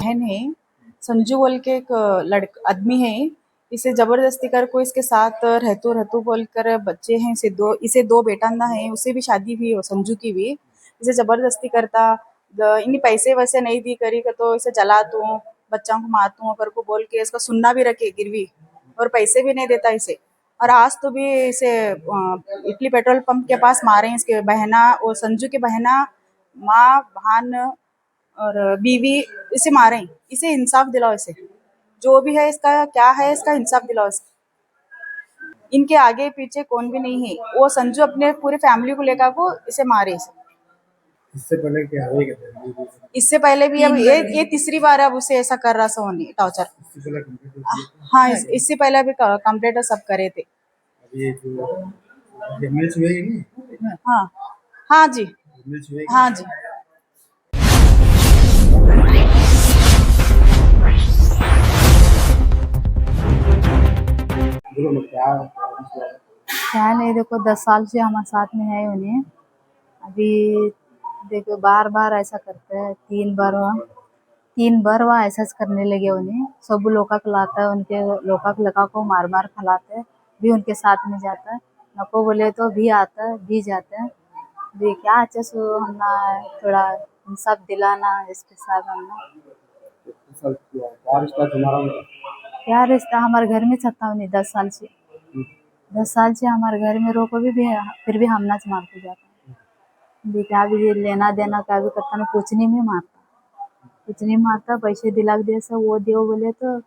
बहन है, संजू बोल के एक आदमी है। इसे जबरदस्ती कर को इसके साथ रहतू रहतू बोल कर बच्चे हैं इसे दो बेटांदा है। उसे भी शादी हुई हो संजू की भी। इसे जबरदस्ती करता इन्हीं पैसे वैसे नहीं दी करी का तो इसे जला दूं, बच्चों को मारतू कर को बोल के इसका सुनना भी रखे गिरवी, और पैसे भी नहीं देता इसे। और आज तो भी इसे इटली पेट्रोल पंप के पास मारे हैं इसके बहना और संजू की बहना, माँ बहन और बीवी इसे मारे। इसे इंसाफ दिलाओ, इसे जो भी है इसका क्या है इसका इंसाफ दिलाओ इसे। इनके आगे पीछे कौन भी नहीं है। वो संजू अपने पूरे फैमिली को लेकर को इसे मारे इसे। इससे पहले क्या हुआ क्या? इससे पहले भी अब ये तीसरी बार अब उसे ऐसा कर रहा सोनी टॉर्चर। इससे पहले कंप्लीट हाँ इससे पहले भी कंप्लेंट सब करे थे। अभी ये जो मिल्स हुए ही नहीं। हाँ हाँ जी, मिल्स हुए हाँ जी। बोलो ना क्या क्या नहीं, देखो 10 साल से हमारे साथ में है उन्हें। अभी देखो बार बार ऐसा करता है, 3 बार वह ऐसा करने लगे उन्हें। सब लोका खिलाता है, उनके लोका लगा को मार मार खिलाते है, भी उनके साथ में जाता है। नको बोले तो भी आता है, भी जाता है। भी क्या अच्छा सो हमना थोड़ा इंसाफ दिलाना इसके साथ हमना। क्या रिश्ता तुम्हारा? क्या रिश्ता हमारे घर में छता नहीं 10 साल से। 10 साल से हमारे घर में रोको भी फिर भी हमना से मारते जाता है। भी क्या भी लेना देना क्या भी करता ना, कुछ नहीं में मारता, कुछ नहीं मारता। पैसे दिला के दे सब वो दे बोले तो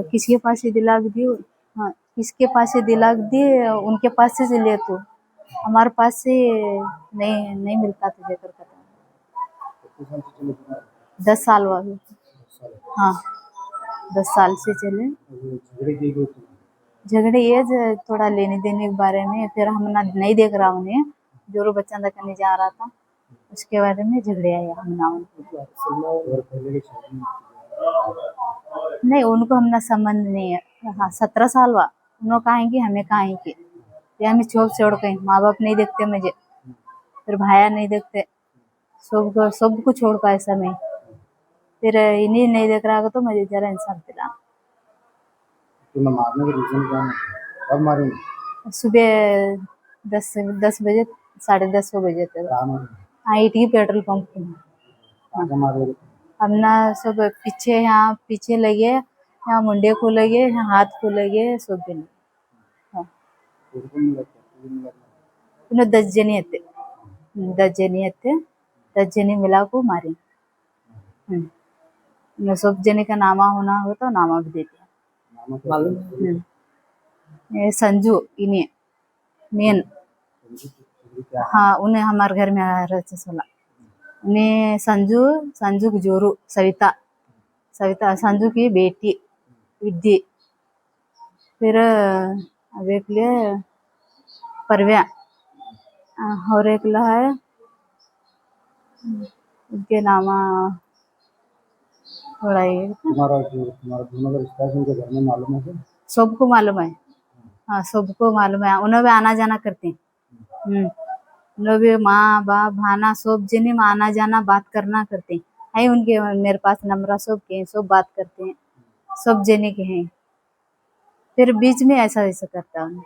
किसके पास से दिला के दियो। हाँ, किसके पास से दिला के दिए उनके पास से ले, तो हमारे पास से नहीं मिलता तुझे कर पता। 10 साल हुआ अभी। हाँ 10 साल से चले झगड़े ये थोड़ा लेने देने के बारे में। फिर हम ना नहीं देख रहा उन्हें, जोरो बच्चा तक नहीं जा रहा था, उसके बारे में झगड़े आए हम ना उनको। नहीं उनको हम ना संबंध नहीं है। हाँ 17 साल हुआ, उन्होंने कहेंगे हमें कहेंगे ये हमें छोड़ गए। माँ बाप नहीं देखते मुझे, फिर भाया नहीं देखते, सबको छोड़ का ऐसा में। फिर इन्हीं नहीं देख रहा तो मुझे जरा इंसाफ दिला। मारने का रीजन क्या है? कब मारे? सुबह 10 बजे 10:30 बजे तक। हाँ ईटी पेट्रोल पंप पे हमना सब पीछे, यहाँ पीछे लगे, यहाँ मुंडे को लगे, यहाँ हाथ को लगे, सब भी लगे। हाँ 10 जने थे, 10 जने थे, 10 जने मिला को मारे। सब जने का नामा होना हो तो नामा भी देते। ये संजू इन्हें मेन। हाँ उन्हें हमारे घर में आया रहते सोला। उन्हें संजू की जोरू सविता संजू की बेटी विद्या। फिर अब एक लिए परव्या और एक ला है उनके नामा थोड़ा ये तुम्हारा दोनों का रिश्ता है उनके घर में मालूम है? सबको मालूम है। हाँ सबको मालूम है, उन्हें भी आना जाना करते हैं। उन्हें भी माँ बाप भाना सब जने में आना जाना बात करना करते हैं। उनके मेरे पास नंबर सब के, सब बात करते हैं, सब जने के हैं। फिर बीच में ऐसा करता है उन्हें।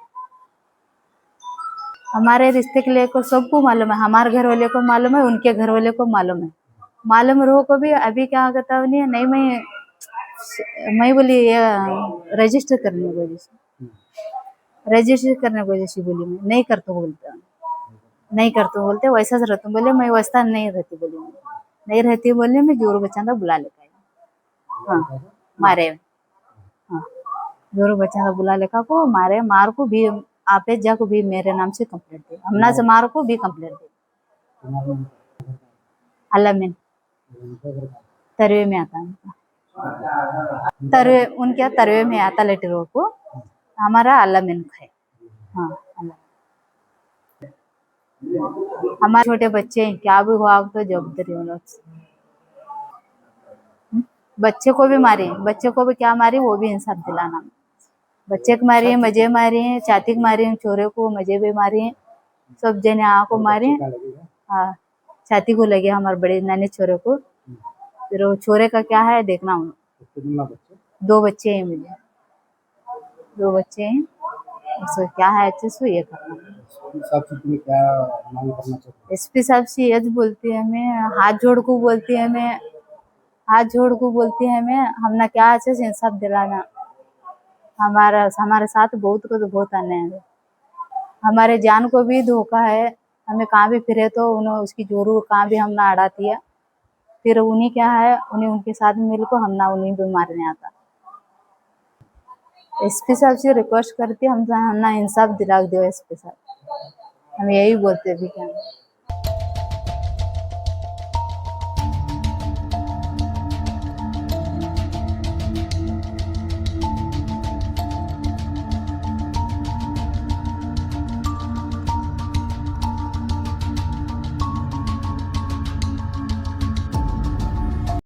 हमारे रिश्ते के लिए को सबको मालूम है, हमारे घर वाले को मालूम है, उनके घर वाले को मालूम है। मालूम रहो को भी अभी क्या करता उन्हें नहीं, मैं बोली ये रजिस्टर करने की वजह से, रजिस्टर करने की वजह से बोली मैं नहीं करता बोलता, नहीं करते बोलते वैसा से रहता। बोले मैं वैसा नहीं रहती, बोली मैं नहीं रहती, बोले मैं जोरू बच्चा का बुला लेकर। हाँ मारे, हाँ जोरू बच्चा का बुला लेकर को मारे। मार को भी आपे जा को भी मेरे नाम से कंप्लेंट दे, हमना से मार को भी कंप्लेंट दे। अलामीन तरवे में आता है, तरवे उनके तरवे में आता लेटर को हमारा अलामीन है। हाँ हमारे छोटे बच्चे हैं, क्या भी हुआ तो जवाबदारी होना। बच्चे को भी मारे, बच्चे को भी क्या मारी वो भी इंसाफ दिलाना। बच्चे को मारी, मजे मारी, चाती को मारी, छोरे को मजे भी मारी, सब जने को मारे। हाँ छाती को लगे हमारे बड़े नानी छोरे को। फिर वो छोरे का क्या है देखना उन कितना बच्चे 2 बच्चे हैं मुझे 2 बच्चे हैं उसको क्या है अच्छे से ये करना हिसाब से तुम्हें क्या मांग करना चाहते एसपी साहब से ये बोलती है हमें हाथ जोड़ को बोलती है हमें हम ना क्या अच्छे से इंसाफ दिलाना हमारे साथ बहुत को तो बहुत अन्याय है हमारे जान को भी धोखा है हमें कहाँ भी फिरे तो उन्हें उसकी जोरू कहाँ भी हम ना अड़ाती है फिर उन्हीं क्या है उन्हें उनके साथ मिल को हम ना उन्हीं पे मारने आता एसपी साहब से रिक्वेस्ट करती हम ना इंसाफ दिला दो एसपी साहब हम यही बोलते भी क्या